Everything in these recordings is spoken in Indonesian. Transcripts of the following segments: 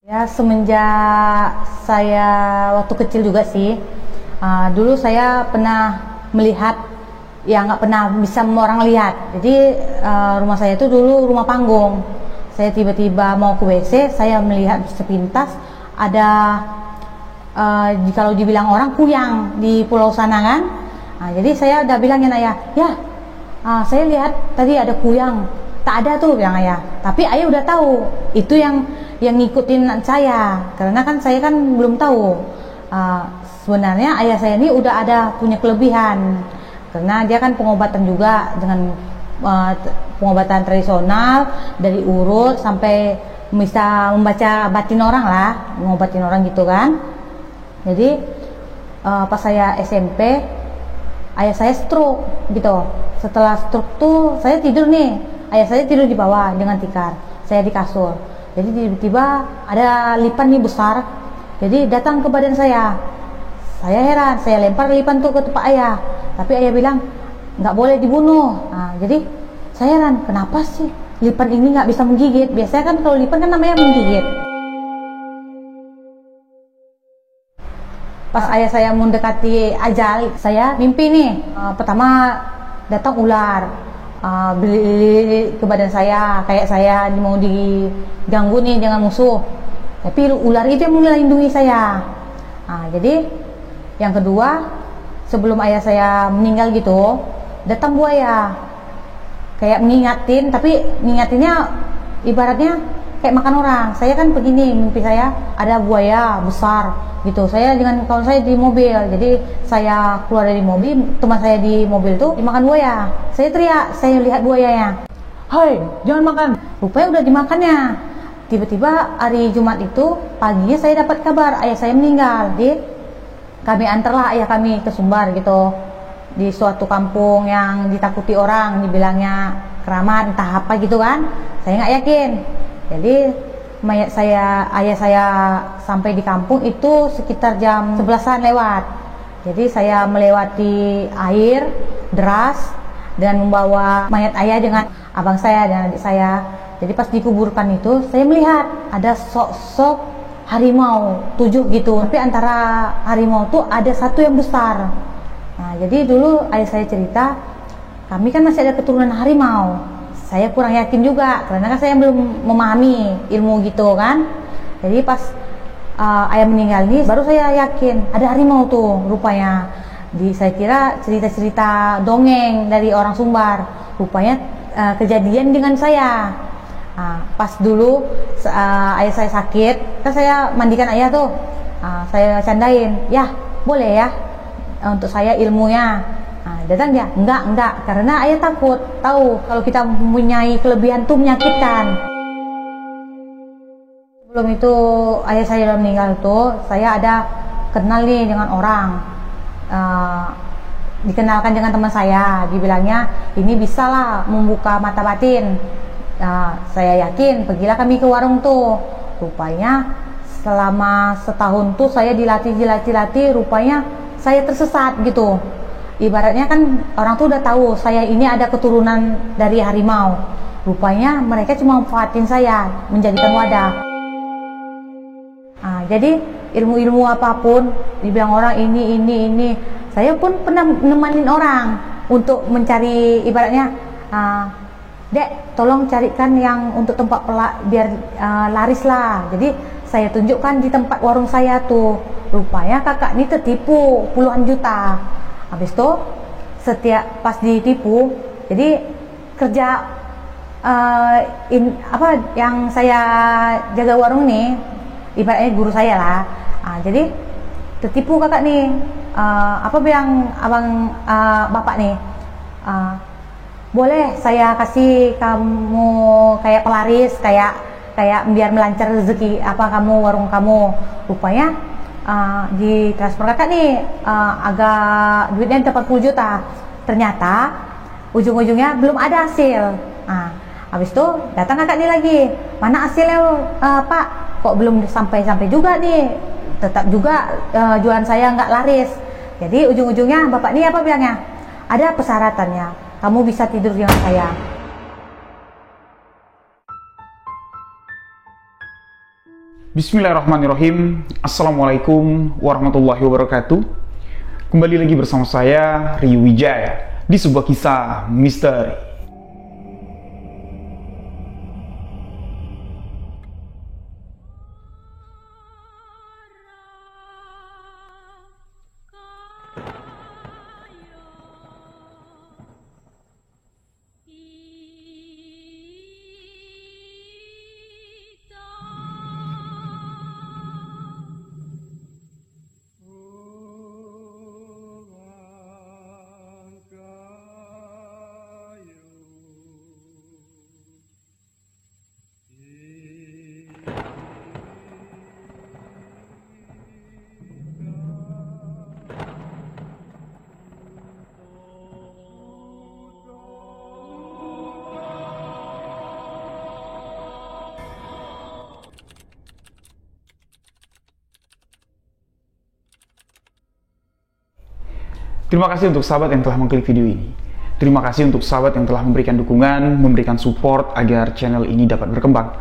Ya, semenjak saya waktu kecil juga sih, dulu saya pernah melihat yang nggak pernah bisa orang lihat. Jadi rumah saya itu dulu rumah panggung. Saya tiba-tiba mau ke WC, saya melihat sepintas ada kalau dibilang orang kuyang di pulau sana kan. Jadi saya udah bilangin ayah, ya saya lihat tadi ada kuyang. Tak ada tuh bilang ayah, tapi ayah udah tahu itu yang ngikutin saya, karena kan saya kan belum tahu. Sebenarnya ayah saya ini udah ada punya kelebihan, karena dia kan pengobatan juga dengan pengobatan tradisional dari urut sampai bisa membaca batin orang lah, mengobatin orang gitu kan. Jadi pas saya SMP ayah saya stroke gitu. Setelah stroke tuh saya tidur nih. Ayah saya tidur di bawah dengan tikar, saya di kasur. Jadi tiba-tiba ada lipan nih besar, jadi datang ke badan saya. Saya heran, saya lempar lipan tuh ke tempat ayah. Tapi ayah bilang, nggak boleh dibunuh. Jadi saya heran, kenapa sih lipan ini nggak bisa menggigit? Biasanya kan kalau lipan kan namanya menggigit. Pas ayah saya mendekati ajal, saya mimpi nih. Pertama datang ular. Beli ke badan saya, kayak saya mau diganggu nih dengan musuh, tapi ular itu yang melindungi saya. Jadi yang kedua, sebelum ayah saya meninggal gitu, datang buaya, kayak mengingatin, tapi mengingatinnya ibaratnya kayak makan orang. Saya kan begini, mimpi saya ada buaya besar gitu. Saya dengan kawan saya di mobil, jadi saya keluar dari mobil, teman saya di mobil tuh dimakan buaya. Saya teriak, saya lihat buayanya, "Hai, jangan makan!" Rupanya udah dimakannya. Tiba-tiba hari Jumat itu paginya saya dapat kabar ayah saya meninggal. Kami antarlah ayah kami ke Sumbar gitu, di suatu kampung yang ditakuti orang, dibilangnya keramat entah apa gitu kan. Saya nggak yakin. Jadi mayat ayah saya sampai di kampung itu sekitar jam 11-an lewat. Jadi saya melewati air deras dan membawa mayat ayah dengan abang saya dan adik saya. Jadi pas dikuburkan itu saya melihat ada sosok harimau 7 gitu. Tapi antara harimau tuh ada satu yang besar. Jadi dulu ayah saya cerita, kami kan masih ada keturunan harimau. Saya kurang yakin juga, karena kan saya belum memahami ilmu gitu kan. Jadi pas ayah meninggal ini, baru saya yakin ada harimau tuh rupanya. Saya kira cerita-cerita dongeng dari orang Sumbar, rupanya kejadian dengan saya. Pas dulu ayah saya sakit, kan saya mandikan ayah tuh, saya candain, ya boleh ya untuk saya ilmunya. Datang dia, enggak, karena ayah takut, tahu kalau kita mempunyai kelebihan tuh menyakitkan. Sebelum itu ayah saya udah meninggal tuh, saya ada kenal nih dengan orang, dikenalkan dengan teman saya, dibilangnya ini bisalah membuka mata batin. Saya yakin, pergilah kami ke warung tuh. Rupanya selama setahun tuh saya dilatih, rupanya saya tersesat gitu. Ibaratnya kan orang tuh udah tahu saya ini ada keturunan dari harimau. Rupanya mereka cuma manfaatin saya, menjadikan wadah. Jadi ilmu-ilmu apapun dibilang orang ini, saya pun pernah nemanin orang untuk mencari, ibaratnya, "Dek, tolong carikan yang untuk tempat biar laris lah." Jadi saya tunjukkan di tempat warung saya tuh. Rupanya kakak ini tertipu puluhan juta. Habis itu setiap pas ditipu, jadi kerja yang saya jaga warung nih, ibaratnya guru saya lah. Jadi tertipu kakak nih. Apa bilang abang bapak nih, boleh saya kasih kamu kayak pelaris, kayak biar melancar rezeki kamu, warung kamu. Rupanya di transfer kakak nih agak duitnya 80 juta. Ternyata ujung-ujungnya belum ada hasil. Habis itu datang kakak nih lagi, "Mana hasilnya Pak? Kok belum sampai juga nih? Tetap juga jualan saya nggak laris." Jadi ujung-ujungnya bapak nih apa bilangnya? "Ada persyaratannya, kamu bisa tidur dengan saya." Bismillahirrahmanirrahim. Assalamualaikum warahmatullahi wabarakatuh. Kembali lagi bersama saya, Rio Wijaya, di sebuah kisah misteri. Terima kasih untuk sahabat yang telah mengklik video ini. Terima kasih untuk sahabat yang telah memberikan dukungan, memberikan support agar channel ini dapat berkembang.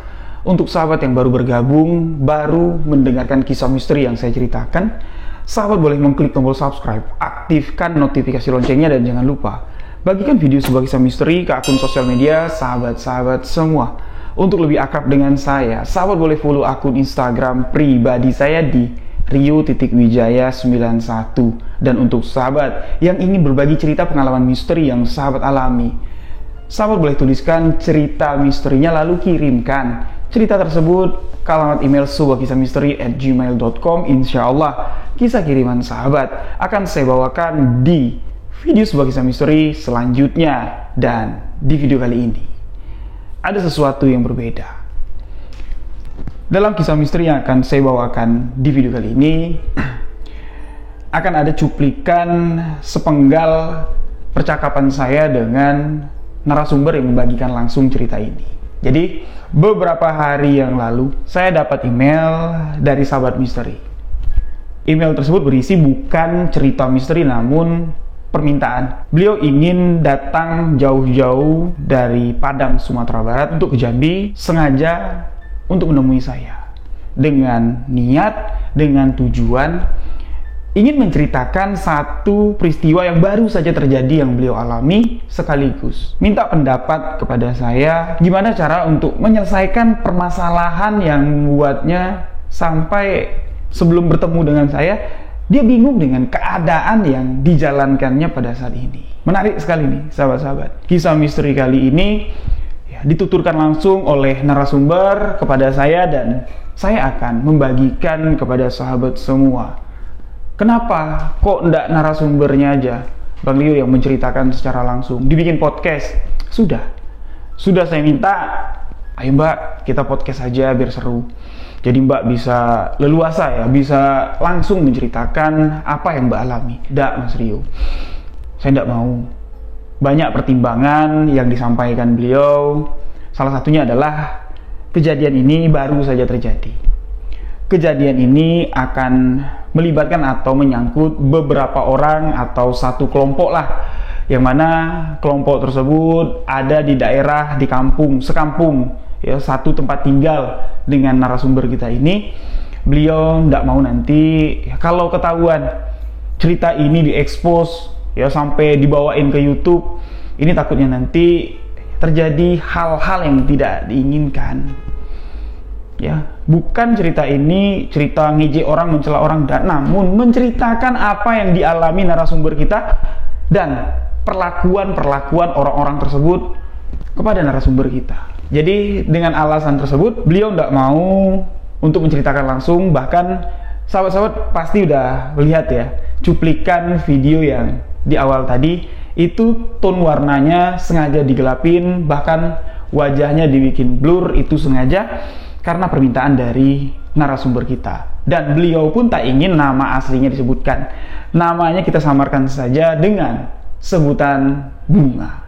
Untuk sahabat yang baru bergabung, baru mendengarkan kisah misteri yang saya ceritakan, sahabat boleh mengklik tombol subscribe, aktifkan notifikasi loncengnya, dan jangan lupa bagikan video sebuah kisah misteri ke akun sosial media sahabat-sahabat semua. Untuk lebih akrab dengan saya, sahabat boleh follow akun Instagram pribadi saya di Rio.Wijaya91. Dan untuk sahabat yang ingin berbagi cerita pengalaman misteri yang sahabat alami, sahabat boleh tuliskan cerita misterinya lalu kirimkan cerita tersebut ke alamat email sebuahkisahmisteri@gmail.com. Insya Allah kisah kiriman sahabat akan saya bawakan di video sebuah kisah misteri selanjutnya. Dan di video kali ini ada sesuatu yang berbeda. Dalam kisah misteri yang akan saya bawakan di video kali ini, akan ada cuplikan sepenggal percakapan saya dengan narasumber yang membagikan langsung cerita ini. Jadi, beberapa hari yang lalu, saya dapat email dari sahabat misteri. Email tersebut berisi bukan cerita misteri, namun permintaan. Beliau ingin datang jauh-jauh dari Padang, Sumatera Barat untuk ke Jambi, sengaja untuk menemui saya dengan niat, dengan tujuan ingin menceritakan satu peristiwa yang baru saja terjadi yang beliau alami, sekaligus minta pendapat kepada saya gimana cara untuk menyelesaikan permasalahan yang membuatnya sampai sebelum bertemu dengan saya dia bingung dengan keadaan yang dijalankannya pada saat ini. Menarik sekali nih sahabat-sahabat. Kisah misteri kali ini dituturkan langsung oleh narasumber kepada saya, dan saya akan membagikan kepada sahabat semua. Kenapa kok enggak narasumbernya aja, Bang Rio, yang menceritakan secara langsung, dibikin podcast? Sudah saya minta, ayo Mbak, kita podcast aja biar seru. Jadi Mbak bisa leluasa ya, bisa langsung menceritakan apa yang Mbak alami. Nggak, Mas Rio, saya nggak mau. Banyak pertimbangan yang disampaikan beliau. Salah satunya adalah kejadian ini baru saja terjadi. Kejadian ini akan melibatkan atau menyangkut beberapa orang atau satu kelompok lah, yang mana kelompok tersebut ada di daerah, di kampung, sekampung ya, satu tempat tinggal dengan narasumber kita ini. Beliau tidak mau nanti kalau ketahuan cerita ini diekspos ya, sampai dibawain ke YouTube, ini takutnya nanti terjadi hal-hal yang tidak diinginkan. Ya, bukan cerita ini cerita ngejek orang, mencela orang, dan namun menceritakan apa yang dialami narasumber kita dan perlakuan orang-orang tersebut kepada narasumber kita. Jadi dengan alasan tersebut beliau tidak mau untuk menceritakan langsung. Bahkan sahabat-sahabat pasti udah lihat ya cuplikan video yang di awal tadi, itu tone warnanya sengaja digelapin, bahkan wajahnya dibikin blur, itu sengaja karena permintaan dari narasumber kita. Dan beliau pun tak ingin nama aslinya disebutkan. Namanya kita samarkan saja dengan sebutan Bunga.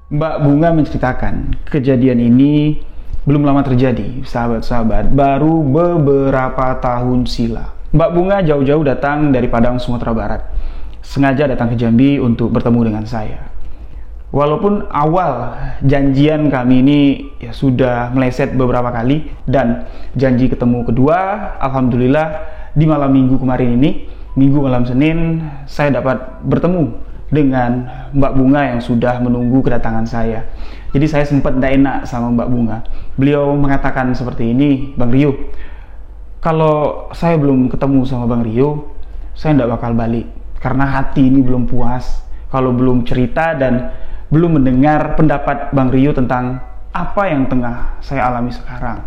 Mbak Bunga menceritakan kejadian ini belum lama terjadi, sahabat-sahabat, baru beberapa tahun silam. Mbak Bunga jauh-jauh datang dari Padang, Sumatera Barat, sengaja datang ke Jambi untuk bertemu dengan saya. Walaupun awal janjian kami ini ya sudah meleset beberapa kali, dan janji ketemu kedua, alhamdulillah di malam minggu kemarin ini, minggu malam Senin, saya dapat bertemu dengan Mbak Bunga yang sudah menunggu kedatangan saya. Jadi saya sempat tidak enak sama Mbak Bunga. Beliau mengatakan seperti ini, Bang Rio, kalau saya belum ketemu sama Bang Rio, saya tidak bakal balik, karena hati ini belum puas kalau belum cerita dan belum mendengar pendapat Bang Rio tentang apa yang tengah saya alami sekarang.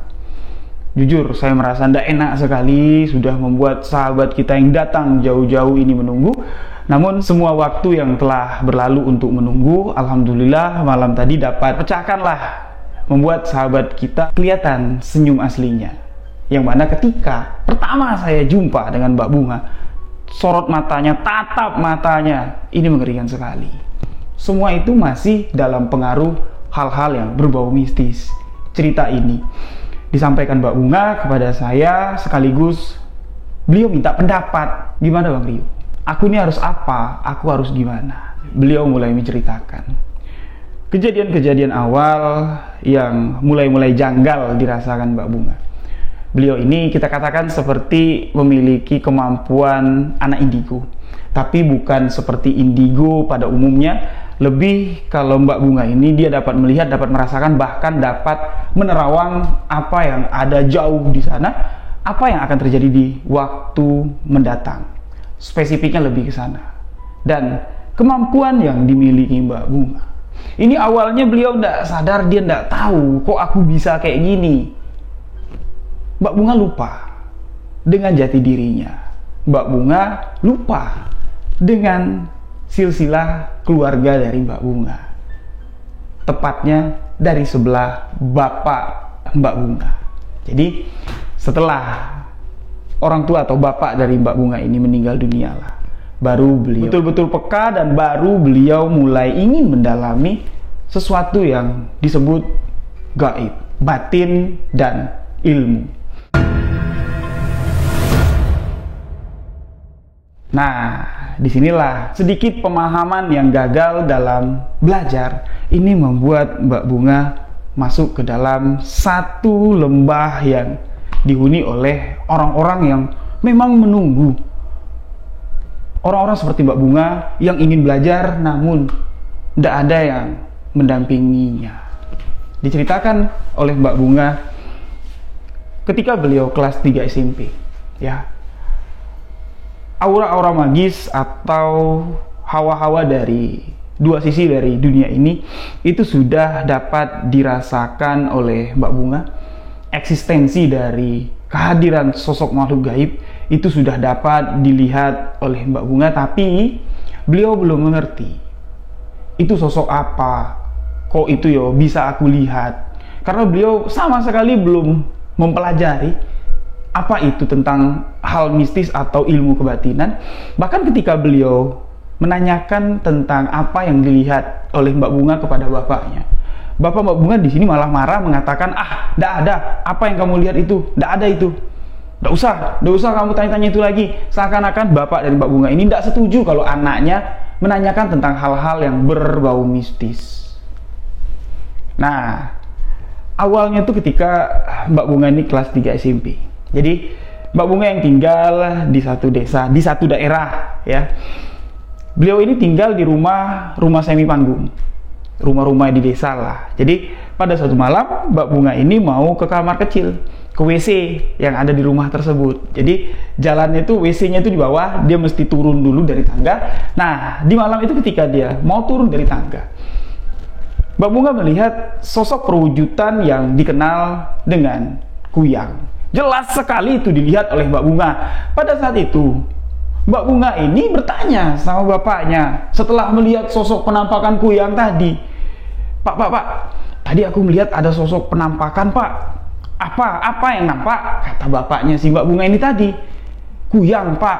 Jujur, saya merasa tidak enak sekali sudah membuat sahabat kita yang datang jauh-jauh ini menunggu. Namun semua waktu yang telah berlalu untuk menunggu, alhamdulillah malam tadi dapat pecahkanlah, membuat sahabat kita kelihatan senyum aslinya. Yang mana ketika pertama saya jumpa dengan Mbak Bunga, sorot matanya, tatap matanya, ini mengerikan sekali. Semua itu masih dalam pengaruh hal-hal yang berbau mistis. Cerita ini disampaikan Mbak Bunga kepada saya, sekaligus beliau minta pendapat, gimana Bang Rio? Aku ini harus apa? Aku harus gimana? Beliau mulai menceritakan kejadian-kejadian awal yang mulai-mulai janggal dirasakan Mbak Bunga. Beliau ini kita katakan seperti memiliki kemampuan anak indigo, tapi bukan seperti indigo pada umumnya. Lebih kalau Mbak Bunga ini dia dapat melihat, dapat merasakan, bahkan dapat menerawang apa yang ada jauh di sana, apa yang akan terjadi di waktu mendatang. Spesifiknya lebih ke sana. Dan kemampuan yang dimiliki Mbak Bunga ini awalnya beliau tidak sadar, dia tidak tahu kok aku bisa kayak gini. Mbak Bunga lupa dengan jati dirinya. Mbak Bunga lupa dengan silsilah keluarga dari Mbak Bunga, tepatnya dari sebelah bapak Mbak Bunga. Jadi setelah orang tua atau bapak dari Mbak Bunga ini meninggal dunia lah, baru beliau betul-betul peka dan baru beliau mulai ingin mendalami sesuatu yang disebut gaib, batin, dan ilmu. Nah, disinilah sedikit pemahaman yang gagal dalam belajar ini membuat Mbak Bunga masuk ke dalam satu lembah yang dihuni oleh orang-orang yang memang menunggu. Orang-orang seperti Mbak Bunga yang ingin belajar namun tidak ada yang mendampinginya. Diceritakan oleh Mbak Bunga ketika beliau kelas 3 SMP, ya. Aura-aura magis atau hawa-hawa dari dua sisi dari dunia ini itu sudah dapat dirasakan oleh Mbak Bunga. Eksistensi dari kehadiran sosok makhluk gaib itu sudah dapat dilihat oleh Mbak Bunga, tapi beliau belum mengerti itu sosok apa, kok itu yo bisa aku lihat, karena beliau sama sekali belum mempelajari apa itu tentang hal mistis atau ilmu kebatinan. Bahkan ketika beliau menanyakan tentang apa yang dilihat oleh Mbak Bunga kepada bapaknya, bapak Mbak Bunga di sini malah marah, mengatakan, tidak ada, apa yang kamu lihat itu, tidak ada itu, tidak usah kamu tanya-tanya itu lagi. Seakan-akan bapak dari Mbak Bunga ini tidak setuju kalau anaknya menanyakan tentang hal-hal yang berbau mistis. Nah, awalnya tuh ketika Mbak Bunga ini kelas 3 SMP. Jadi Mbak Bunga yang tinggal di satu desa, di satu daerah, ya. Beliau ini tinggal di rumah semi panggung, rumah-rumah di desa lah. Jadi pada suatu malam Mbak Bunga ini mau ke kamar kecil, ke WC yang ada di rumah tersebut. Jadi jalannya itu, WC-nya itu di bawah, dia mesti turun dulu dari tangga. Nah, di malam itu ketika dia mau turun dari tangga, Mbak Bunga melihat sosok perwujudan yang dikenal dengan kuyang. Jelas sekali itu dilihat oleh Mbak Bunga. Pada saat itu Mbak Bunga ini bertanya sama bapaknya setelah melihat sosok penampakan kuyang tadi. Pak, tadi aku melihat ada sosok penampakan, Pak. Apa yang nampak? Kata bapaknya si Mbak Bunga ini tadi. Kuyang, Pak.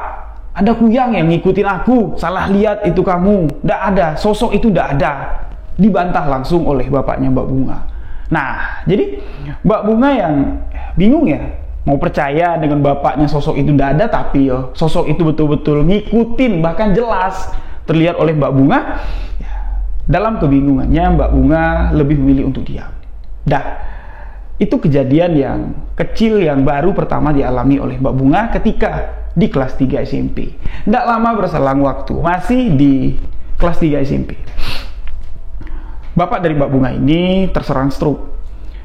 Ada kuyang yang ngikutin aku. Salah lihat itu kamu. Tidak ada, sosok itu tidak ada. Dibantah langsung oleh bapaknya Mbak Bunga. Nah, jadi Mbak Bunga yang bingung ya, mau percaya dengan bapaknya sosok itu tidak ada, tapi sosok itu betul-betul ngikutin, bahkan jelas terlihat oleh Mbak Bunga. Dalam kebingungannya, Mbak Bunga lebih memilih untuk diam. Itu kejadian yang kecil yang baru pertama dialami oleh Mbak Bunga ketika di kelas 3 SMP. Tidak lama berselang waktu, masih di kelas 3 SMP. Bapak dari Mbak Bunga ini terserang stroke.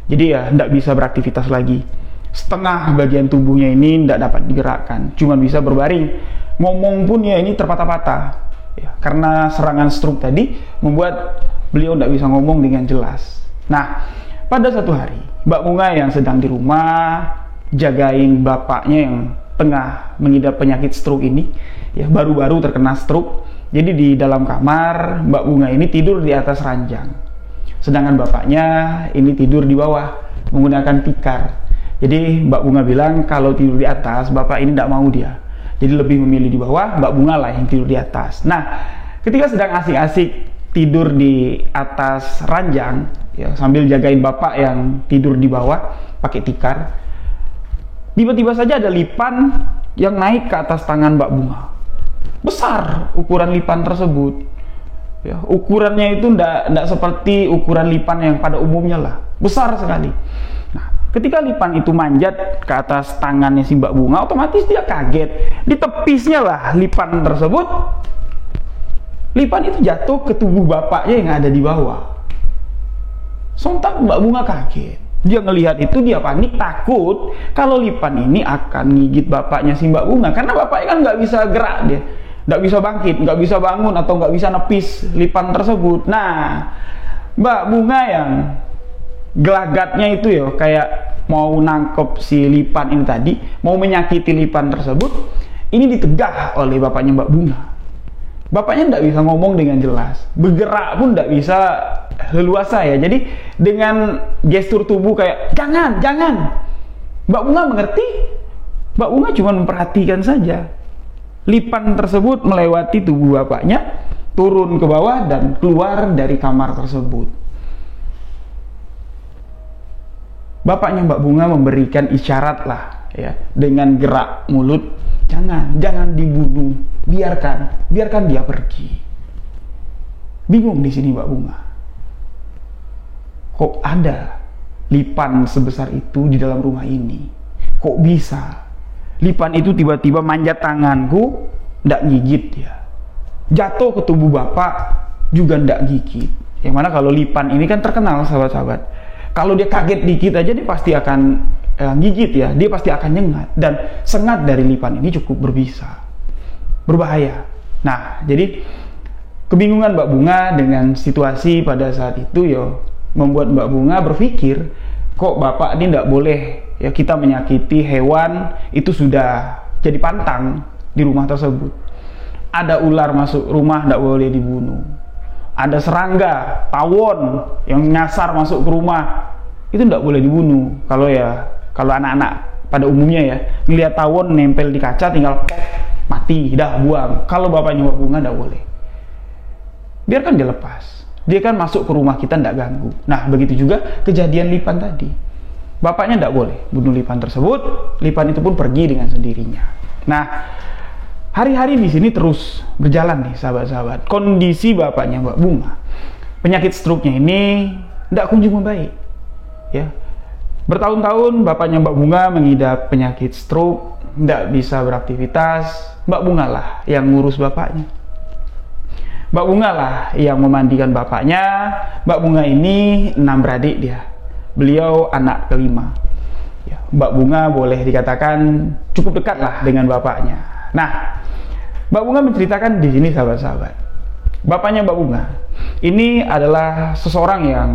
Jadi ya tidak bisa beraktivitas lagi. Setengah bagian tubuhnya ini tidak dapat digerakkan, cuma bisa berbaring. Ngomong pun ya ini terpatah-patah. Ya, karena serangan stroke tadi membuat beliau tidak bisa ngomong dengan jelas. Nah, pada satu hari, Mbak Bunga yang sedang di rumah jagain bapaknya yang tengah mengidap penyakit stroke ini, ya baru-baru terkena stroke. Jadi di dalam kamar Mbak Bunga ini tidur di atas ranjang, sedangkan bapaknya ini tidur di bawah menggunakan tikar. Jadi Mbak Bunga bilang kalau tidur di atas bapak ini tidak mau dia, jadi lebih memilih di bawah, Mbak Bunga lah yang tidur di atas. Nah, ketika sedang asik-asik tidur di atas ranjang, ya, sambil jagain bapak yang tidur di bawah pakai tikar, tiba-tiba saja ada lipan yang naik ke atas tangan Mbak Bunga. Besar ukuran lipan tersebut. Ya, ukurannya itu tidak seperti ukuran lipan yang pada umumnya lah, besar sekali. Nah, ketika lipan itu manjat ke atas tangannya si Mbak Bunga, otomatis dia kaget. Di tepisnya lah lipan tersebut, lipan itu jatuh ke tubuh bapaknya yang ada di bawah. Sontak Mbak Bunga kaget. Dia ngelihat itu, dia panik, takut kalau lipan ini akan ngigit bapaknya si Mbak Bunga, karena bapaknya kan nggak bisa gerak, dia nggak bisa bangkit, nggak bisa bangun, atau nggak bisa nepis lipan tersebut. Nah, Mbak Bunga yang gelagatnya itu ya kayak mau nangkep si lipan ini tadi, mau menyakiti lipan tersebut, ini ditegah oleh bapaknya Mbak Bunga. Bapaknya tidak bisa ngomong dengan jelas, bergerak pun tidak bisa leluasa ya. Jadi dengan gestur tubuh kayak jangan. Mbak Bunga mengerti. Mbak Bunga cuma memperhatikan saja. Lipan tersebut melewati tubuh bapaknya, turun ke bawah dan keluar dari kamar tersebut. Bapaknya Mbak Bunga memberikan isyarat lah ya, dengan gerak mulut, jangan dibunuh, biarkan dia pergi. Bingung di sini Mbak Bunga. Kok ada lipan sebesar itu di dalam rumah ini? Kok bisa? Lipan itu tiba-tiba manjat tanganku, ndak gigit dia. Jatuh ke tubuh bapak, juga ndak gigit. Yang mana kalau lipan ini kan terkenal sahabat-sahabat. Kalau dia kaget dikit aja dia pasti akan gigit ya, dia pasti akan nyengat. Dan sengat dari lipan ini cukup berbisa, berbahaya. Nah, jadi kebingungan Mbak Bunga dengan situasi pada saat itu yo membuat Mbak Bunga berpikir, kok bapak ini tidak boleh ya kita menyakiti hewan, itu sudah jadi pantang di rumah tersebut. Ada ular masuk rumah tidak boleh dibunuh. Ada serangga, tawon yang nyasar masuk ke rumah, itu tidak boleh dibunuh. Kalau anak-anak pada umumnya ya, ngelihat tawon nempel di kaca tinggal mati, dah buang. Kalau bapaknya Mbak Bunga tidak boleh. Biarkan dia lepas. Dia kan masuk ke rumah kita, tidak ganggu. Nah, begitu juga kejadian lipan tadi. Bapaknya tidak boleh bunuh lipan tersebut. Lipan itu pun pergi dengan sendirinya. Nah, hari-hari di sini terus berjalan nih sahabat-sahabat. Kondisi bapaknya Mbak Bunga, penyakit stroke-nya ini tidak kunjung membaik. Ya, bertahun-tahun bapaknya Mbak Bunga mengidap penyakit stroke, tidak bisa beraktivitas. Mbak Bunga lah yang ngurus bapaknya. Mbak Bunga lah yang memandikan bapaknya. Mbak Bunga ini 6 beradik dia. Beliau anak kelima. Ya, Mbak Bunga boleh dikatakan cukup dekat lah dengan bapaknya. Nah, Mbak Bunga menceritakan di sini sahabat-sahabat. Bapaknya Mbak Bunga ini adalah seseorang yang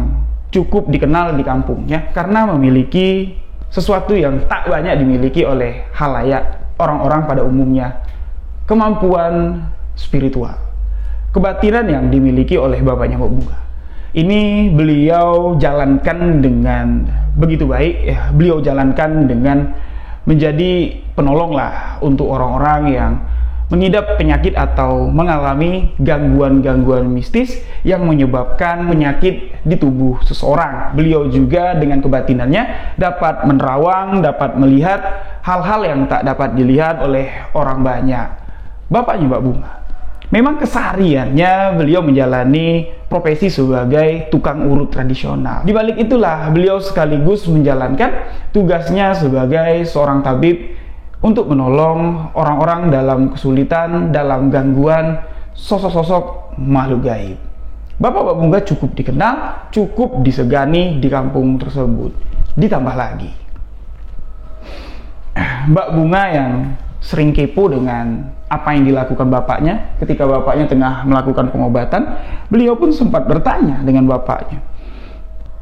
cukup dikenal di kampungnya karena memiliki sesuatu yang tak banyak dimiliki oleh khalayak, orang-orang pada umumnya. Kemampuan spiritual, kebatinan yang dimiliki oleh bapaknya Mbak Bunga ini beliau jalankan dengan begitu baik ya. Beliau jalankan dengan menjadi penolong lah untuk orang-orang yang mengidap penyakit atau mengalami gangguan-gangguan mistis yang menyebabkan penyakit di tubuh seseorang. Beliau juga dengan kebatinannya dapat menerawang, dapat melihat hal-hal yang tak dapat dilihat oleh orang banyak. Bapaknya Mbak Bunga Memang kesehariannya beliau menjalani profesi sebagai tukang urut tradisional. Di balik itulah beliau sekaligus menjalankan tugasnya sebagai seorang tabib untuk menolong orang-orang dalam kesulitan, dalam gangguan sosok-sosok makhluk gaib. Bapak Bunga cukup dikenal, cukup disegani di kampung tersebut. Ditambah lagi, Mbak Bunga yang sering kepo dengan apa yang dilakukan bapaknya ketika bapaknya tengah melakukan pengobatan. Beliau pun sempat bertanya dengan bapaknya,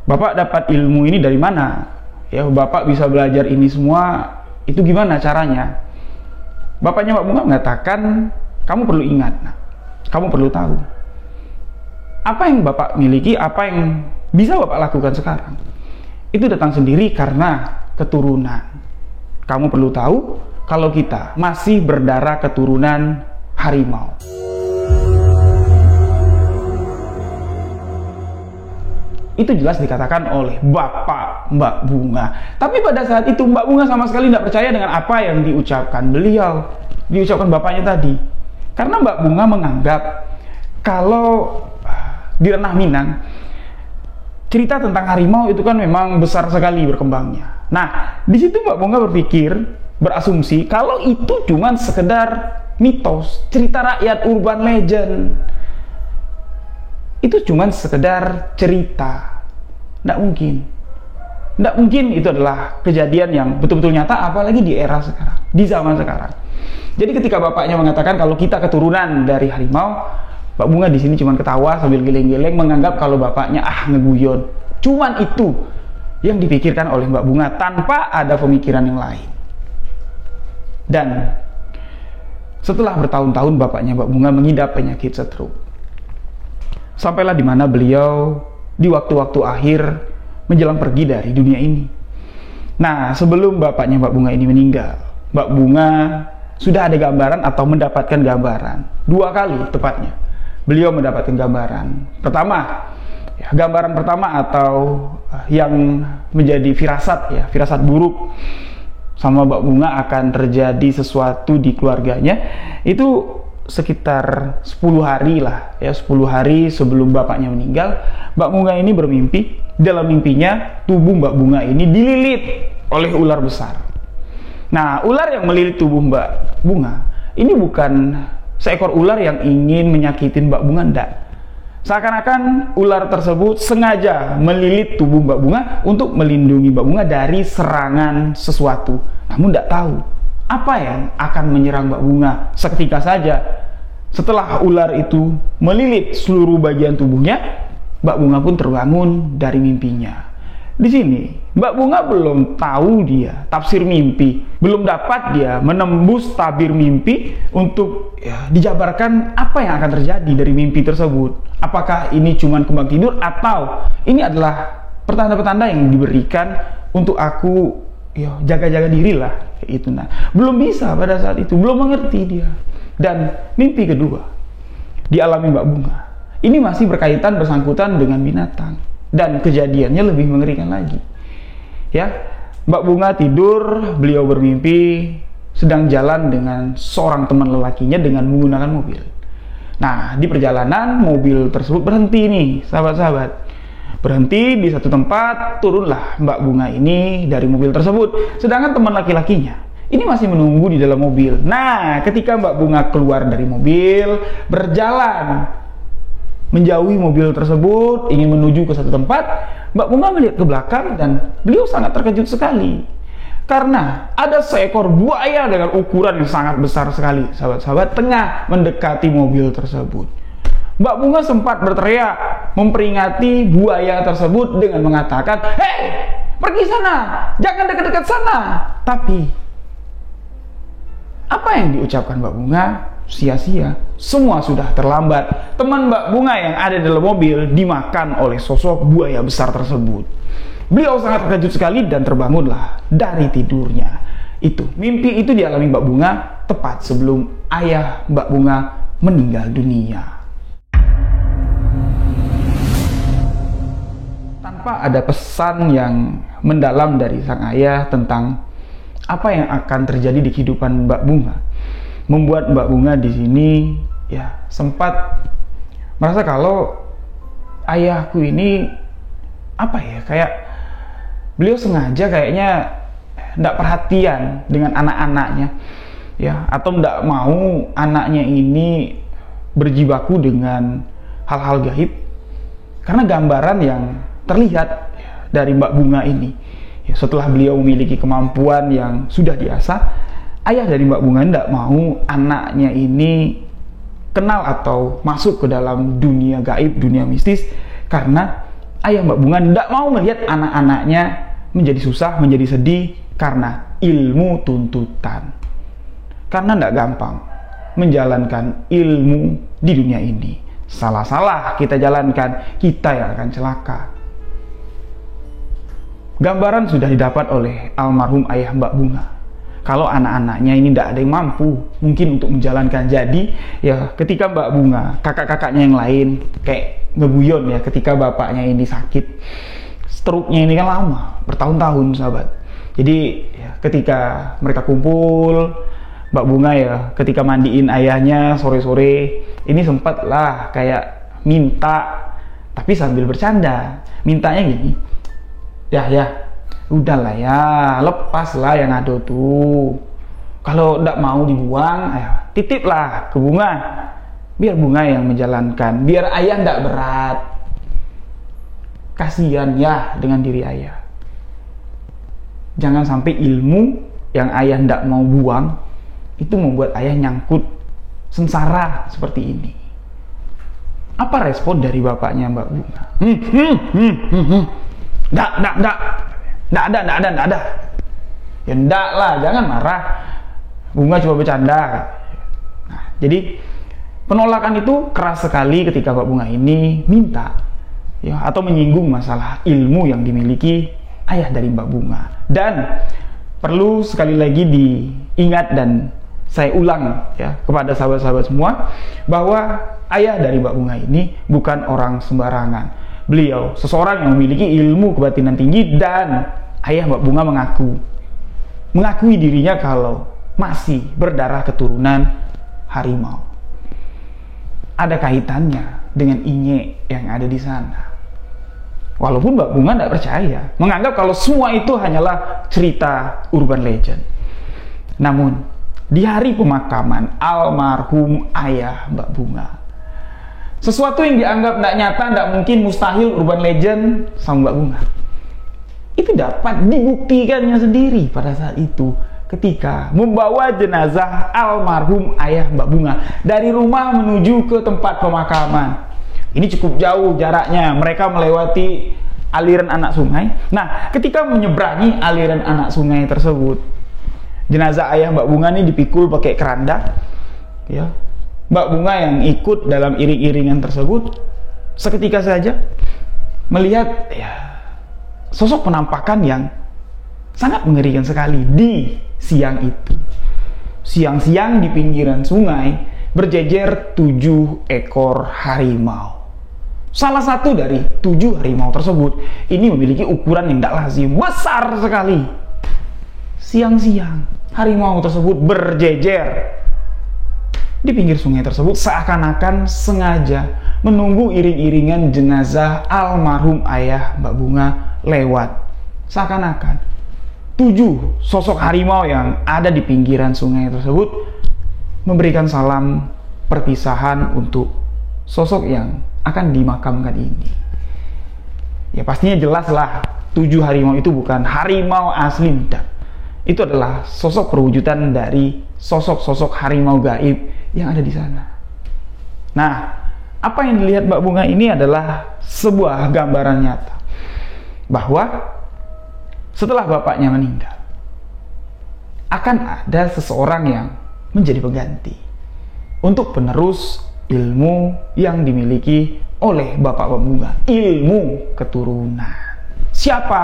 "Bapak dapat ilmu ini dari mana? Ya, Bapak bisa belajar ini semua, itu gimana caranya?" Bapaknya Mbak Bunga mengatakan, "Kamu perlu ingat, nah, kamu perlu tahu apa yang Bapak miliki, apa yang bisa Bapak lakukan sekarang, itu datang sendiri karena keturunan. Kamu perlu tahu kalau kita masih berdarah keturunan harimau." Itu jelas dikatakan oleh Bapak Mbak Bunga. Tapi pada saat itu Mbak Bunga sama sekali tidak percaya dengan apa yang diucapkan beliau, diucapkan bapaknya tadi. Karena Mbak Bunga menganggap kalau di ranah Minang, cerita tentang harimau itu kan memang besar sekali berkembangnya. Nah, di situ Mbak Bunga berpikir, berasumsi kalau itu cuma sekedar mitos, cerita rakyat, urban legend. Itu cuma sekedar cerita. Nggak mungkin. Nggak mungkin itu adalah kejadian yang betul-betul nyata, apalagi di era sekarang, di zaman sekarang. Jadi ketika bapaknya mengatakan kalau kita keturunan dari harimau, Mbak Bunga di sini cuma ketawa sambil geleng-geleng, menganggap kalau bapaknya ngeguyon. Cuman itu yang dipikirkan oleh Mbak Bunga tanpa ada pemikiran yang lain. Dan setelah bertahun-tahun bapaknya Mbak Bunga mengidap penyakit stroke. Sampailah di mana beliau di waktu-waktu akhir menjelang pergi dari dunia ini. Nah, sebelum bapaknya Mbak Bunga ini meninggal, Mbak Bunga sudah ada gambaran atau mendapatkan gambaran 2 kali tepatnya. Beliau mendapatkan gambaran pertama, ya, gambaran pertama atau yang menjadi firasat buruk sama Mbak Bunga akan terjadi sesuatu di keluarganya itu sekitar 10 hari lah ya, 10 hari sebelum bapaknya meninggal. Mbak Bunga ini bermimpi, dalam mimpinya tubuh Mbak Bunga ini dililit oleh ular besar. Nah, ular yang melilit tubuh Mbak Bunga ini bukan seekor ular yang ingin menyakitin Mbak Bunga, enggak. Seakan-akan ular tersebut sengaja melilit tubuh Mbak Bunga untuk melindungi Mbak Bunga dari serangan sesuatu. Namun tidak tahu apa yang akan menyerang Mbak Bunga seketika saja. Setelah ular itu melilit seluruh bagian tubuhnya, Mbak Bunga pun terbangun dari mimpinya. Di sini Mbak Bunga belum tahu dia tafsir mimpi, belum dapat dia menembus tabir mimpi untuk dijabarkan apa yang akan terjadi dari mimpi tersebut. Apakah ini cuma kembang tidur atau ini adalah pertanda-pertanda yang diberikan untuk aku jaga-jaga diri lah, itu. Nah, belum bisa pada saat itu, belum mengerti dia. Dan mimpi kedua dialami Mbak Bunga ini masih berkaitan bersangkutan dengan binatang, dan kejadiannya lebih mengerikan lagi. Ya, Mbak Bunga tidur, beliau bermimpi sedang jalan dengan seorang teman lelakinya dengan menggunakan mobil. Nah, di perjalanan mobil tersebut berhenti nih, sahabat-sahabat. Berhenti di satu tempat, turunlah Mbak Bunga ini dari mobil tersebut. Sedangkan teman laki-lakinya ini masih menunggu di dalam mobil. Nah, ketika Mbak Bunga keluar dari mobil, berjalan menjauhi mobil tersebut, ingin menuju ke satu tempat, Mbak Bunga melihat ke belakang dan beliau sangat terkejut sekali. Karena ada seekor buaya dengan ukuran yang sangat besar sekali, sahabat-sahabat, tengah mendekati mobil tersebut. Mbak Bunga sempat berteriak memperingati buaya tersebut dengan mengatakan, "Hei, pergi sana, jangan dekat-dekat sana." Tapi apa yang diucapkan Mbak Bunga sia-sia, semua sudah terlambat. Teman Mbak Bunga yang ada di dalam mobil dimakan oleh sosok buaya besar tersebut. Beliau sangat terkejut sekali dan terbangunlah dari tidurnya. Itu mimpi itu dialami Mbak Bunga tepat sebelum ayah Mbak Bunga meninggal dunia. Tanpa ada pesan yang mendalam dari sang ayah tentang apa yang akan terjadi di kehidupan Mbak Bunga, membuat Mbak Bunga di sini ya sempat merasa kalau ayahku ini apa ya, kayak beliau sengaja kayaknya tidak perhatian dengan anak-anaknya ya, atau tidak mau anaknya ini berjibaku dengan hal-hal gaib. Karena gambaran yang terlihat dari Mbak Bunga ini ya, setelah beliau memiliki kemampuan yang sudah diasah, ayah dari Mbak Bunga tidak mau anaknya ini kenal atau masuk ke dalam dunia gaib, dunia mistis, karena ayah Mbak Bunga tidak mau melihat anak-anaknya menjadi susah, menjadi sedih karena ilmu tuntutan. Karena tidak gampang menjalankan ilmu di dunia ini. Salah-salah kita jalankan, kita yang akan celaka. Gambaran sudah didapat oleh almarhum ayah Mbak Bunga. Kalau anak-anaknya ini tidak ada yang mampu mungkin untuk menjalankan. Jadi ya ketika Mbak Bunga, kakak-kakaknya yang lain kayak ngeguyon ya, ketika bapaknya ini sakit, stroke-nya ini kan lama, bertahun-tahun sahabat. Jadi ya, ketika mereka kumpul, Mbak Bunga ya ketika mandiin ayahnya sore-sore, ini sempat lah kayak minta, tapi sambil bercanda. Mintanya gini, ya udahlah ya, lepas lah yang ada tuh. Kalau tidak mau dibuang, ya titip lah ke Bunga, biar Bunga yang menjalankan, biar ayah tidak berat. Kasihan ya dengan diri ayah. Jangan sampai ilmu yang ayah tidak mau buang itu membuat ayah nyangkut sengsara seperti ini. Apa respon dari bapaknya Mbak Bunga? Nggak ada. Ya ndak lah, jangan marah. Bunga cuma bercanda. Nah, jadi penolakan itu keras sekali ketika Mbak Bunga ini minta ya, atau menyinggung masalah ilmu yang dimiliki ayah dari Mbak Bunga. Dan perlu sekali lagi diingat dan saya ulang ya kepada sahabat-sahabat semua, bahwa ayah dari Mbak Bunga ini bukan orang sembarangan. Beliau seseorang yang memiliki ilmu kebatinan tinggi, dan ayah Mbak Bunga mengakui dirinya kalau masih berdarah keturunan harimau. Ada kaitannya dengan Inye yang ada di sana. Walaupun Mbak Bunga tidak percaya, menganggap kalau semua itu hanyalah cerita urban legend. Namun di hari pemakaman almarhum ayah Mbak Bunga, sesuatu yang dianggap tidak nyata, tidak mungkin, mustahil, urban legend sama Mbak Bunga, itu dapat dibuktikannya sendiri pada saat itu ketika membawa jenazah almarhum ayah Mbak Bunga dari rumah menuju ke tempat pemakaman. Ini cukup jauh jaraknya, mereka melewati aliran anak sungai. Nah, ketika menyeberangi aliran anak sungai tersebut, jenazah ayah Mbak Bunga ini dipikul pakai keranda ya. Mbak Bunga yang ikut dalam iring-iringan tersebut seketika saja melihat ya, sosok penampakan yang sangat mengerikan sekali di siang itu. Siang-siang di pinggiran sungai berjejer 7 ekor harimau. Salah satu dari 7 harimau tersebut ini memiliki ukuran yang tidak lazim, besar sekali. Siang-siang harimau tersebut berjejer di pinggir sungai tersebut, seakan-akan sengaja menunggu iring-iringan jenazah almarhum ayah Mbak Bunga lewat. Seakan-akan 7 sosok harimau yang ada di pinggiran sungai tersebut memberikan salam perpisahan untuk sosok yang akan dimakamkan ini. Ya pastinya jelas lah, 7 harimau itu bukan harimau asli, tidak. Itu adalah sosok perwujudan dari sosok-sosok harimau gaib yang ada di sana. Nah, apa yang dilihat Mbak Bunga ini adalah sebuah gambaran nyata bahwa setelah bapaknya meninggal akan ada seseorang yang menjadi pengganti untuk penerus ilmu yang dimiliki oleh Bapak Mbak Bunga, ilmu keturunan. Siapa?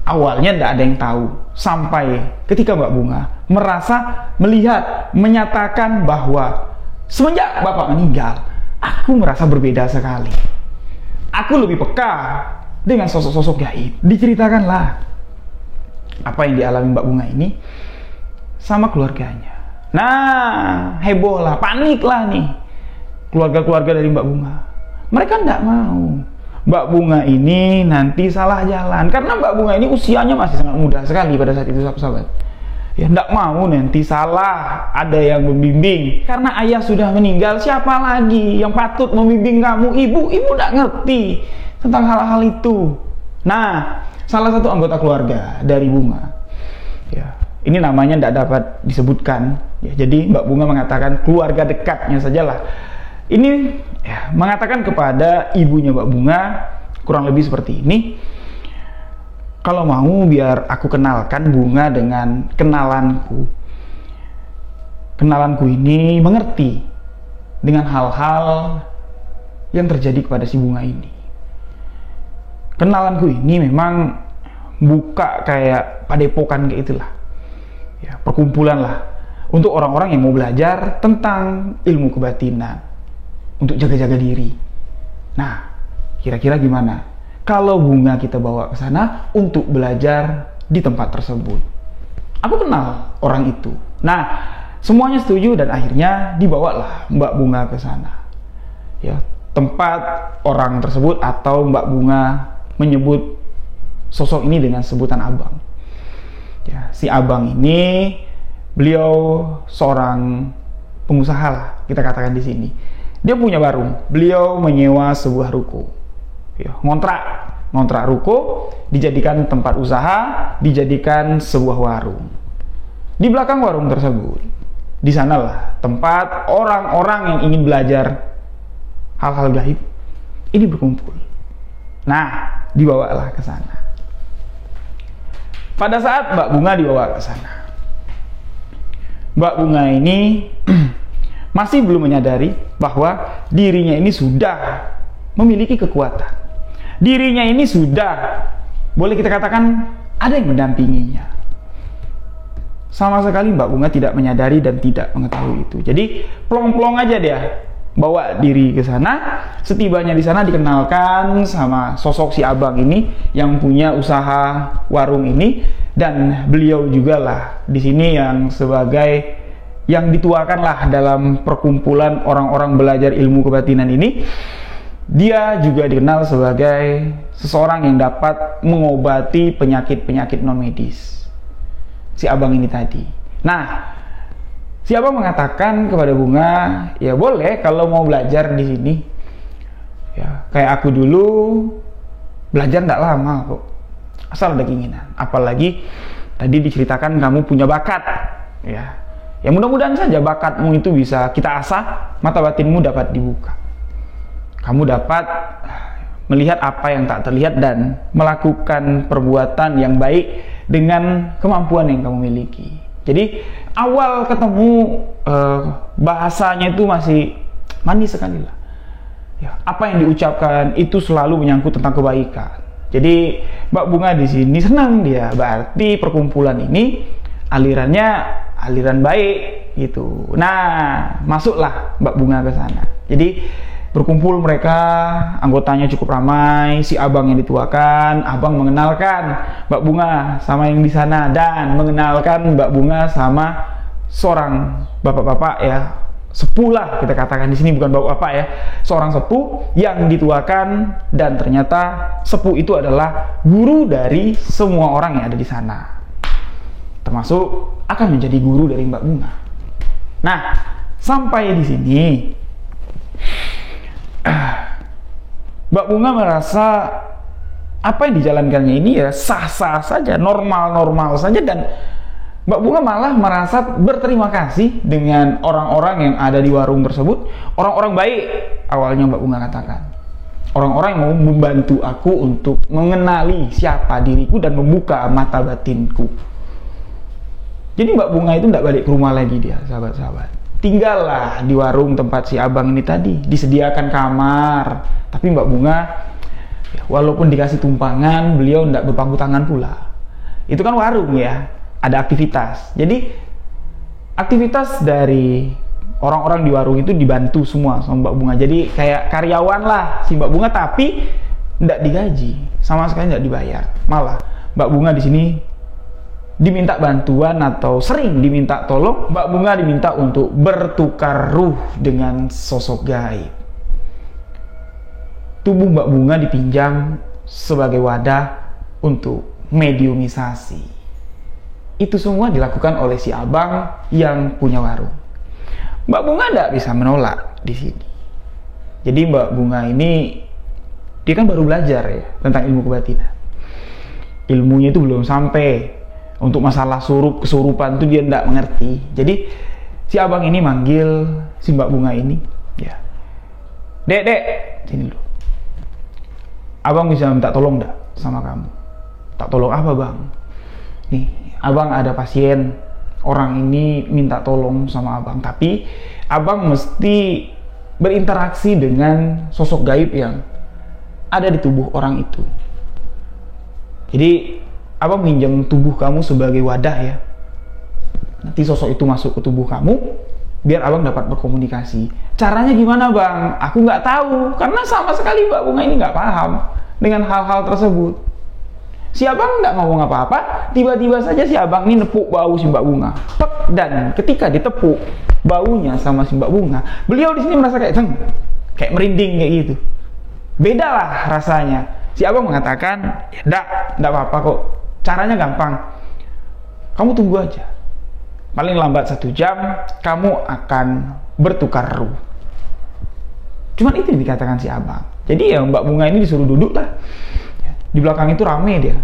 Awalnya tidak ada yang tahu, sampai ketika Mbak Bunga merasa, melihat, menyatakan bahwa semenjak Bapak meninggal, aku merasa berbeda sekali. Aku lebih peka dengan sosok-sosok gaib. Diceritakanlah apa yang dialami Mbak Bunga ini sama keluarganya. Nah, heboh lah, panik lah nih. keluarga-keluarga dari Mbak Bunga. Mereka nggak mau Mbak Bunga ini nanti salah jalan, karena Mbak Bunga ini usianya masih sangat muda sekali pada saat itu, sahabat. Ya nggak mau nanti salah ada yang membimbing, karena ayah sudah meninggal, siapa lagi yang patut membimbing kamu? Ibu nggak ngerti tentang hal-hal itu. Nah, salah satu anggota keluarga dari Bunga, ya ini namanya tidak dapat disebutkan, ya, jadi Mbak Bunga mengatakan keluarga dekatnya sajalah. Ini ya, mengatakan kepada ibunya Mbak Bunga kurang lebih seperti ini, kalau mau biar aku kenalkan Bunga dengan kenalanku. Kenalanku ini mengerti dengan hal-hal yang terjadi kepada si Bunga ini. Kenalanku ini memang buka kayak padepokan kayak itulah, ya, perkumpulan lah untuk orang-orang yang mau belajar tentang ilmu kebatinan, untuk jaga-jaga diri. Nah, kira-kira gimana kalau Bunga kita bawa ke sana untuk belajar di tempat tersebut? Aku kenal orang itu. Nah, semuanya setuju dan akhirnya dibawalah Mbak Bunga ke sana. Ya, tempat orang tersebut, atau Mbak Bunga menyebut sosok ini dengan sebutan abang. Ya, si abang ini beliau seorang pengusaha lah, kita katakan di sini. Dia punya warung, beliau menyewa sebuah ruko, ya, ngontrak ruko, dijadikan tempat usaha, dijadikan sebuah warung. Di belakang warung tersebut, di sanalah tempat orang-orang yang ingin belajar hal-hal gaib ini berkumpul. Nah, dibawalah ke sana. Pada saat Mbak Bunga dibawa ke sana, Mbak Bunga ini masih belum menyadari bahwa dirinya ini sudah memiliki kekuatan. Dirinya ini sudah, boleh kita katakan, ada yang mendampinginya. Sama sekali Mbak Bunga tidak menyadari dan tidak mengetahui itu. Jadi plong-plong aja dia bawa diri ke sana. Setibanya di sana dikenalkan sama sosok si abang ini yang punya usaha warung ini, dan beliau juga lah di sini yang sebagai yang dituakan lah dalam perkumpulan orang-orang belajar ilmu kebatinan ini. Dia juga dikenal sebagai seseorang yang dapat mengobati penyakit-penyakit non medis, si abang ini tadi. Nah, si abang mengatakan kepada Bunga, ya boleh kalau mau belajar di sini. Ya, kayak aku dulu belajar tidak lama kok, asal ada keinginan. Apalagi tadi diceritakan kamu punya bakat, ya. Ya mudah-mudahan saja bakatmu itu bisa kita asah, mata batinmu dapat dibuka. Kamu dapat melihat apa yang tak terlihat dan melakukan perbuatan yang baik dengan kemampuan yang kamu miliki. Jadi awal ketemu bahasanya itu masih manis sekali lah. Ya, apa yang diucapkan itu selalu menyangkut tentang kebaikan. Jadi Mbak Bunga di sini senang dia, berarti perkumpulan ini alirannya aliran baik gitu. Nah, masuklah Mbak Bunga ke sana. Jadi berkumpul mereka, anggotanya cukup ramai. Si abang yang dituakan, abang mengenalkan Mbak Bunga sama yang di sana, dan mengenalkan Mbak Bunga sama seorang bapak-bapak, ya, sepuh lah kita katakan di sini, bukan bapak-bapak ya, seorang sepuh yang dituakan, dan ternyata sepuh itu adalah guru dari semua orang yang ada di sana, termasuk akan menjadi guru dari Mbak Bunga. Nah, sampai di sini Mbak Bunga merasa apa yang dijalankannya ini ya sah-sah saja, normal-normal saja, dan Mbak Bunga malah merasa berterima kasih dengan orang-orang yang ada di warung tersebut. Orang-orang baik, awalnya Mbak Bunga katakan. Orang-orang yang mau membantu aku untuk mengenali siapa diriku dan membuka mata batinku. Jadi Mbak Bunga itu tidak balik ke rumah lagi dia, sahabat-sahabat. Tinggallah di warung tempat si abang ini tadi. Disediakan kamar. Tapi Mbak Bunga, ya, walaupun dikasih tumpangan, beliau tidak berpangku tangan pula. Itu kan warung ya, ada aktivitas. Jadi aktivitas dari orang-orang di warung itu dibantu semua sama Mbak Bunga. Jadi kayak karyawan lah si Mbak Bunga, tapi tidak digaji, sama sekali tidak dibayar. Malah Mbak Bunga di sini diminta bantuan atau sering diminta tolong, Mbak Bunga diminta untuk bertukar ruh dengan sosok gaib. Tubuh Mbak Bunga dipinjam sebagai wadah untuk mediumisasi. Itu semua dilakukan oleh si abang yang punya warung. Mbak Bunga tidak bisa menolak di sini. Jadi Mbak Bunga ini, dia kan baru belajar ya tentang ilmu kebatinan. Ilmunya itu belum sampai. Untuk masalah kesurupan itu dia tidak mengerti. Jadi si abang ini manggil si Mbak Bunga ini, ya, dek, sini dulu. Abang bisa minta tolong enggak sama kamu? Tak tolong apa bang? Nih, abang ada pasien, orang ini minta tolong sama abang, tapi abang mesti berinteraksi dengan sosok gaib yang ada di tubuh orang itu. Jadi abang minjam tubuh kamu sebagai wadah ya. Nanti sosok itu masuk ke tubuh kamu, biar abang dapat berkomunikasi. Caranya gimana bang? Aku nggak tahu, karena sama sekali Mbak Bunga ini nggak paham dengan hal-hal tersebut. Si abang nggak ngomong apa-apa, tiba-tiba saja si abang ini nepuk bau si Mbak Bunga. Pek, dan ketika ditepuk baunya sama si Mbak Bunga, beliau di sini merasa kayak merinding kayak gitu. Beda lah rasanya. Si abang mengatakan, ya enggak apa-apa kok. Caranya gampang. Kamu tunggu aja. Paling lambat 1 jam, kamu akan bertukar ruh. Cuman itu yang dikatakan si abang. Jadi ya Mbak Bunga ini disuruh duduk lah. Di belakang itu rame dia.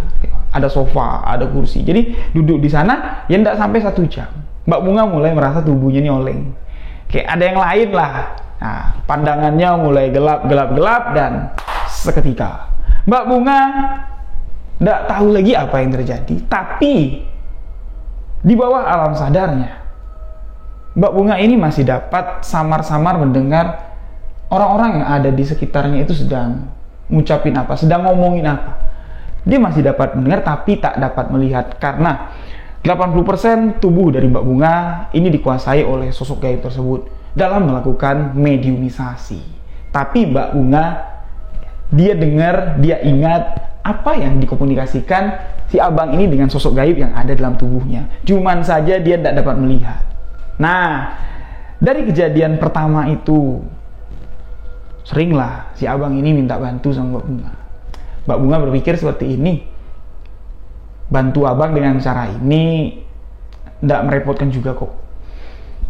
Ada sofa, ada kursi. Jadi duduk di sana, ya enggak sampai 1 jam. Mbak Bunga mulai merasa tubuhnya ini oleng. Kayak ada yang lain lah. Nah, pandangannya mulai gelap dan seketika Mbak Bunga nggak tahu lagi apa yang terjadi, tapi di bawah alam sadarnya Mbak Bunga ini masih dapat samar-samar mendengar orang-orang yang ada di sekitarnya itu sedang ngucapin apa, sedang ngomongin apa. Dia masih dapat mendengar tapi tak dapat melihat, karena 80% tubuh dari Mbak Bunga ini dikuasai oleh sosok gaib tersebut dalam melakukan mediumisasi. Tapi Mbak Bunga, dia dengar, dia ingat apa yang dikomunikasikan si abang ini dengan sosok gaib yang ada dalam tubuhnya. Cuman saja dia tidak dapat melihat. Nah, dari kejadian pertama itu, seringlah si abang ini minta bantu sama Mbak Bunga. Mbak Bunga berpikir seperti ini, bantu abang dengan cara ini tidak merepotkan juga kok,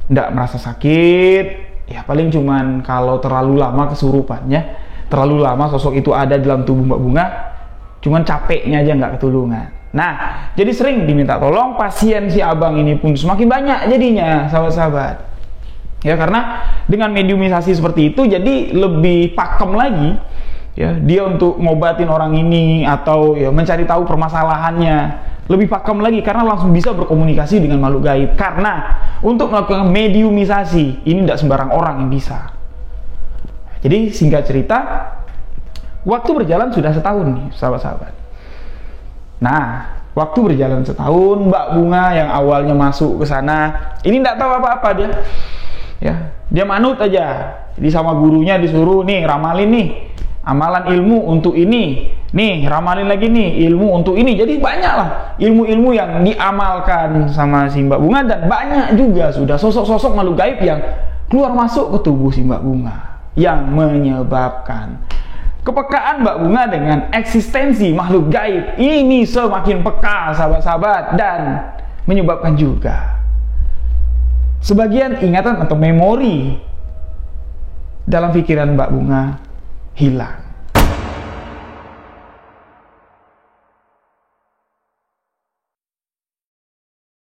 tidak merasa sakit. Ya paling cuman kalau terlalu lama kesurupannya, terlalu lama sosok itu ada dalam tubuh Mbak Bunga, cuman capeknya aja nggak ketulungan. Nah, jadi sering diminta tolong, pasien si abang ini pun semakin banyak jadinya, sahabat-sahabat. Ya, karena dengan mediumisasi seperti itu, jadi lebih pakem lagi, ya, dia untuk ngobatin orang ini atau ya mencari tahu permasalahannya. Lebih pakem lagi karena langsung bisa berkomunikasi dengan makhluk gaib. Karena untuk melakukan mediumisasi ini tidak sembarang orang yang bisa. Jadi singkat cerita, waktu berjalan sudah setahun nih, sahabat-sahabat. Nah, waktu berjalan setahun, Mbak Bunga yang awalnya masuk ke sana, ini tidak tahu apa-apa dia. Ya, dia manut aja. Jadi sama gurunya disuruh, nih ramalin nih, amalan ilmu untuk ini. Nih, ramalin lagi nih, ilmu untuk ini. Jadi banyaklah ilmu-ilmu yang diamalkan sama si Mbak Bunga, dan banyak juga sudah sosok-sosok makhluk gaib yang keluar masuk ke tubuh si Mbak Bunga, yang menyebabkan kepekaan Mbak Bunga dengan eksistensi makhluk gaib ini semakin peka, sahabat-sahabat, dan menyebabkan juga sebagian ingatan atau memori dalam pikiran Mbak Bunga hilang.